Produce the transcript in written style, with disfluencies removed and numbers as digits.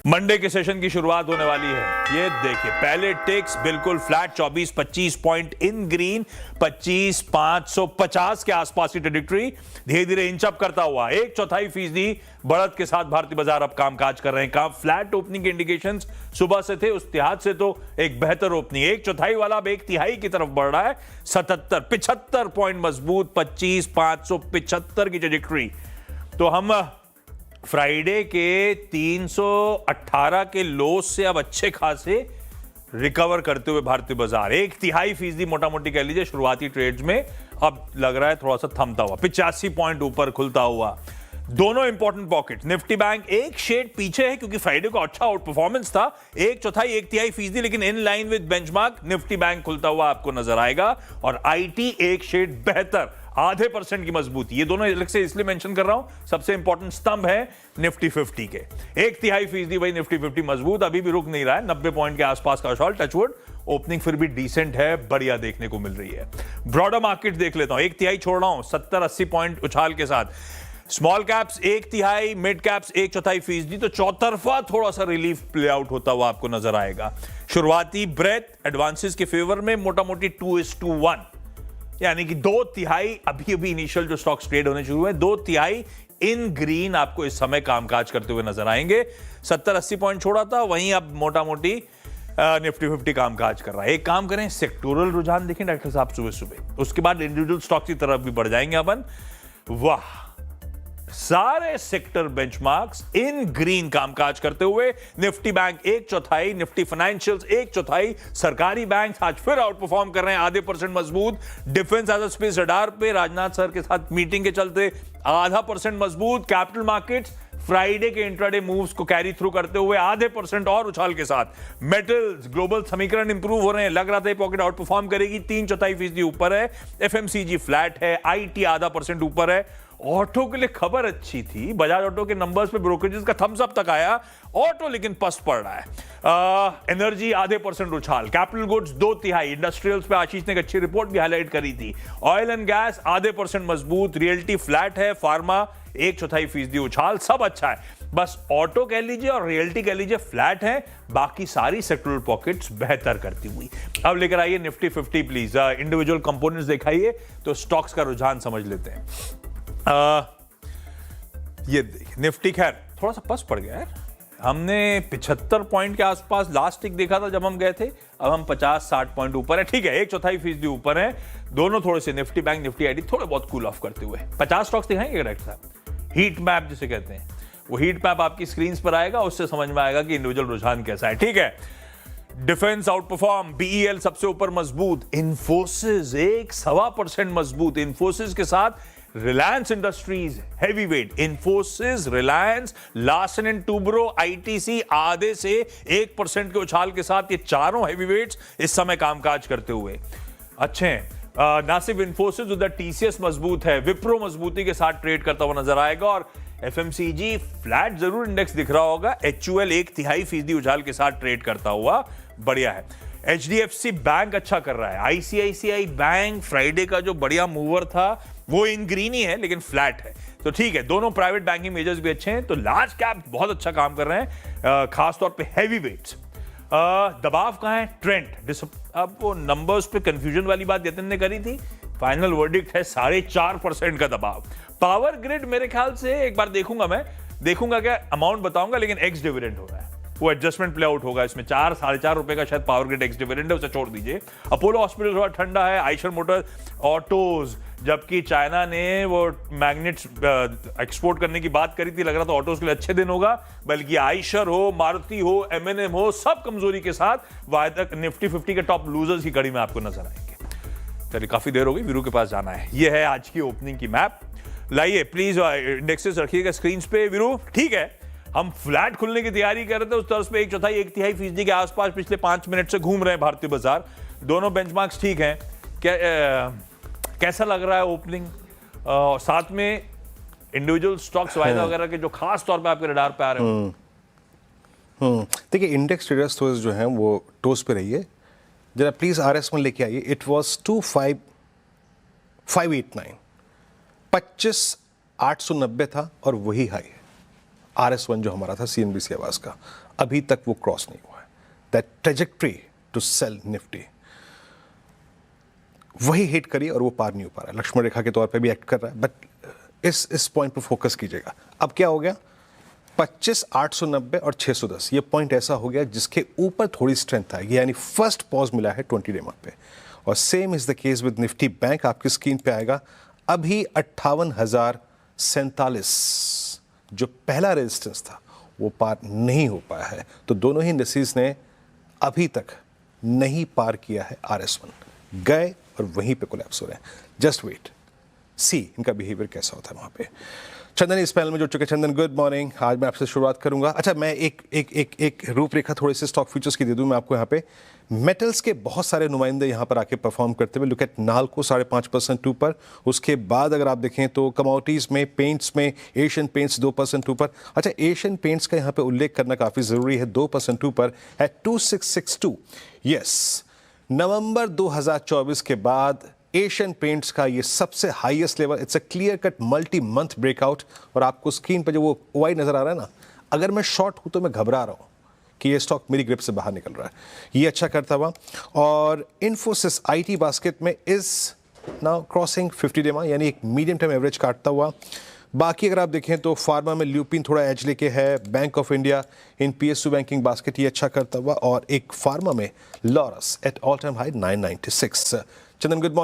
Monday के session की शुरुआत होने वाली है। ये देखिए, पहले टिक्स बिल्कुल फ्लैट 24-25 पॉइंट इन ग्रीन, 25,550 के आसपास की ट्रेजेक्टरी धीरे धीरे इंचअप करता हुआ 1/4% बढ़त के साथ भारतीय बाजार अब कामकाज कर रहे हैं। काम फ्लैट ओपनिंग के इंडिकेशंस सुबह से थे, उस लिहाज से तो एक बेहतर ओपनिंग। 1/4 वाला अब 1/3 की तरफ बढ़ रहा है। 75 पॉइंट मजबूत, 25,575 की ट्रेजेक्टरी। तो हम फ्राइडे के 318 के लो से अब अच्छे खासे रिकवर करते हुए भारतीय बाजार 1/3% मोटा मोटी कह लीजिए शुरुआती ट्रेड्स में अब लग रहा है थोड़ा सा थमता हुआ, 85 पॉइंट ऊपर खुलता हुआ। दोनों इंपॉर्टेंट पॉकेट, निफ्टी बैंक एक शेड पीछे है क्योंकि फ्राइडे को अच्छा आउट परफॉर्मेंस था, 1/4-1/3%, लेकिन in line with benchmark Nifty bank खुलता हुआ आपको नजर आएगा। और आईटी एक शेड बेहतर, 0.5% की मजबूती। ये दोनों अलग से इसलिए मेंशन कर रहा हूं, सबसे इंपॉर्टेंट स्तंभ है निफ्टी 50 के। 1/3% भाई निफ्टी 50 मजबूत अभी भी रुक नहीं रहा है, 90 पॉइंट के आसपास का शॉल, टचवुड। ओपनिंग फिर भी डिसेंट है, बढ़िया देखने को मिल रही है। ब्रॉडर मार्केट देख लेता हूं, 1/3 छोड़ रहा हूं, 70-80 पॉइंट उछाल के साथ। स्मॉल कैप्स 1/3, मिड कैप्स 1/4%, तो चौतरफा थोड़ा सा रिलीफ प्ले आउट होता हुआ आपको नजर आएगा। शुरुआती ब्रेथ एडवांसेस के फेवर में मोटा मोटी 2:1, यानी कि 2/3 अभी इनिशियल जो स्टॉक्स ट्रेड होने शुरू हुए, 2/3 इन ग्रीन आपको इस समय कामकाज करते हुए नजर आएंगे। 70-80 पॉइंट छोड़ा था, वहीं अब मोटा मोटी निफ्टी 50 कामकाज कर रहा है। एक काम करें, सेक्टोरल रुझान देखें डॉक्टर साहब सुबह सुबह, उसके बाद इंडिविजुअल स्टॉक की तरफ भी बढ़ जाएंगे अपन। वाह, सारे सेक्टर बेंचमार्क्स इन ग्रीन कामकाज करते हुए। निफ्टी बैंक 1/4, निफ्टी फाइनेंशियल्स 1/4, सरकारी बैंक आज फिर आउट परफॉर्म कर रहे हैं, 0.5% मजबूत। Defence as a space radar पे राजनाथ सर के साथ मीटिंग के चलते 0.5% मजबूत। कैपिटल मार्केट्स फ्राइडे के इंट्राडे मूव्स को कैरी थ्रू करते हुए 0.5% और उछाल के साथ। मेटल्स ग्लोबल समीकरण इंप्रूव हो रहे हैं, लग रहा था पॉकेट आउट परफॉर्म करेगी, 3/4% ऊपर है। एफएमसीजी फ्लैट है, आईटी 0.5% ऊपर है। ऑटो के लिए खबर अच्छी थी, बजाज ऑटो के नंबर्स पे ब्रोकरेजेस का थम्स अप तक आया, ऑटो लेकिन पस्त पड़ रहा है। एनर्जी 0.5% उछाल, कैपिटल गुड्स 2/3, इंडस्ट्रियल्स पे आशीष ने एक अच्छी रिपोर्ट भी हाईलाइट करी थी। ऑयल एंड गैस 0.5% मजबूत, रियल्टी फ्लैट है, फार्मा 1/4% उछाल, सब अच्छा है। बस ऑटो कह लीजिए और रियल्टी कह लीजिए फ्लैट है, बाकी सारी सेक्टरल पॉकेट्स बेहतर करती हुई। अब लेकर आइए निफ्टी 50 प्लीज, इंडिविजुअल कंपोनेंट्स दिखाइए तो स्टॉक्स का रुझान समझ लेते हैं। ये निफ्टी खैर थोड़ा सा पस पड़ गया है, हमने 75 पॉइंट के आसपास लास्ट टिक देखा था जब हम गए थे, अब हम 50-60 पॉइंट ऊपर है, ठीक है, 1/4% ऊपर है। दोनों थोड़े से निफ्टी बैंक निफ्टी आईटी थोड़े बहुत कूल ऑफ करते हुए। 50 स्टॉक्स दिखाएंगे डायरेक्टर साहब, हीट मैप जिसे कहते हैं, वो हीट मैप आपकी स्क्रीन पर आएगा, उससे समझ में आएगा कि इंडिविजुअल रुझान कैसा है। ठीक है, डिफेंस आउट परफॉर्म, बीईएल सबसे ऊपर मजबूत, इन्फोसिस 1.25% मजबूत। इन्फोसिस के साथ Reliance industries heavy weight, Infosys, Reliance, Larsen and Toubro, ITC 0.5 से 1% के उछाल के साथ ये चारों हैवी वेट्स इस समय कामकाज करते हुए अच्छे हैं। ना सिर्फ इन्फोसिस, उधर टीसीएस मजबूत है, विप्रो मजबूती के साथ ट्रेड करता हुआ नजर आएगा। और एफएमसीजी फ्लैट जरूर इंडेक्स दिख रहा होगा, एचयूएल 1/3% उछाल के साथ ट्रेड करता हुआ बढ़िया है। एचडीएफसी बैंक अच्छा कर रहा है। आईसीआईसीआई बैंक फ्राइडे का जो बढ़िया मूवर था वो इन ग्रीन ही है लेकिन फ्लैट है, तो ठीक है। दोनों प्राइवेट बैंकिंग मेजर्स भी अच्छे हैं, तो लार्ज कैप बहुत अच्छा काम कर रहे हैं, खासतौर पे हैवी वेट्स। दबाव कहां है? ट्रेंड। अब वो नंबर्स पे कंफ्यूजन वाली बात यतन ने करी थी, फाइनल वर्डिक्ट है 4.5% का दबाव। पावर ग्रिड मेरे ख्याल से एक बार देखूंगा क्या अमाउंट बताऊंगा, लेकिन एक्स डिविडेंड हो रहा है, वो एडजस्टमेंट प्ले आउट होगा इसमें। 4-4.5 रुपए का शायद पावर ग्रिड एक्स डिविडेंड है, उसे छोड़ दीजिए। अपोलो हॉस्पिटल थोड़ा ठंडा है, आइशर मोटर, ऑटोज, जबकि चाइना ने वो मैग्नेट्स एक्सपोर्ट करने की बात करी थी, लग रहा था ऑटोज के लिए अच्छे दिन होगा, बल्कि आइशर हो, मारुति हो, एमएनएम हो, सब कमजोरी के साथ वायदा निफ्टी 50 के टॉप लूजर्स की कड़ी में आपको नजर आएंगे। चलिए, काफी देर हो गई, वीरू के पास जाना है। ये है आज की ओपनिंग की मैप, लाइए प्लीज इंडेक्सेस रखिएगा स्क्रीन पे। वीरू ठीक है, हम फ्लैट खुलने की तैयारी कर रहे थे, उस तरफ पे 1/4-1/3% के आसपास पिछले 5 मिनट से घूम रहे हैं भारतीय बाजार। दोनों बेंचमार्क्स ठीक हैं। कैसा लग रहा है ओपनिंग, और साथ में इंडिविजुअल स्टॉक्स वायदा वगैरह के जो खास तौर पे आपके रडार पे आ रहे हैं? देखिए, इंडेक्स ट्रेडर्स तो जो हैं वो टोस पे रही है, जरा प्लीज आरएस में लेके आइए। इट वाज 25,589, 25,890 था और वही हाई है। RS1 जो हमारा था CNBC आवास का, अभी तक वो क्रॉस नहीं हुआ है। That trajectory to sell Nifty वही हिट करिए और वो पार नहीं हो पा रहा है, लक्ष्मण रेखा के तौर पे भी एक्ट कर रहा है, बट इस पॉइंट पर फोकस कीजिएगा। अब क्या हो गया, 25,890 और 610 ये पॉइंट ऐसा हो गया जिसके ऊपर थोड़ी स्ट्रेंथ आएगी, यानी फर्स्ट पॉज मिला है 20 डे पे। और same is the case with Nifty bank, आपकी स्क्रीन पे आएगा अभी 58,047 जो पहला रेजिस्टेंस था वो पार नहीं हो पाया है। तो दोनों ही इंडस्ट्रीज ने अभी तक नहीं पार किया है RS1, गए और वहीं पे कोलैप्स हो रहे हैं। जस्ट वेट सी इनका बिहेवियर कैसा होता है वहां पे। चंदन इस पैनल में जुड़ चुके। चंदन गुड मॉर्निंग, आज मैं आपसे शुरुआत करूंगा। अच्छा, मैं एक रूपरेखा थोड़े से स्टॉक फ्यूचर्स की दे दूं मैं आपको। यहाँ पे मेटल्स के बहुत सारे नुमाइंदे यहाँ पर आके परफॉर्म करते हुए, लुक एट नाल्को 5.5% ऊपर। उसके बाद अगर आप देखें तो कमोडिटीज में, पेंट्स में एशियन पेंट्स 2% ऊपर। अच्छा, एशियन पेंट्स का यहाँ पे उल्लेख करना काफी जरूरी है, 2% ऊपर एट 2662। यस, नवंबर 2024 के बाद एशियन पेंट्स का ये सबसे highest level, it's a clear cut multi month breakout. और आपको स्क्रीन पर जो वो ओआई नजर आ रहा है ना, अगर मैं शॉर्ट हूं तो मैं घबरा रहा हूं कि ये स्टॉक मेरी ग्रिप से बाहर निकल रहा है। ये अच्छा करता हुआ, और इन्फोसिस IT बास्केट में इज नाउ क्रॉसिंग 50 डे, यानी एक मीडियम टर्म एवरेज काटता हुआ। बाकी अगर आप देखें तो फार्मा में ल्यूपिन थोड़ा एज लेके है, bank of India in PSU banking basket ये अच्छा करता हुआ, और एक फार्मा में Laurus at all time high 996। Chandan good morning.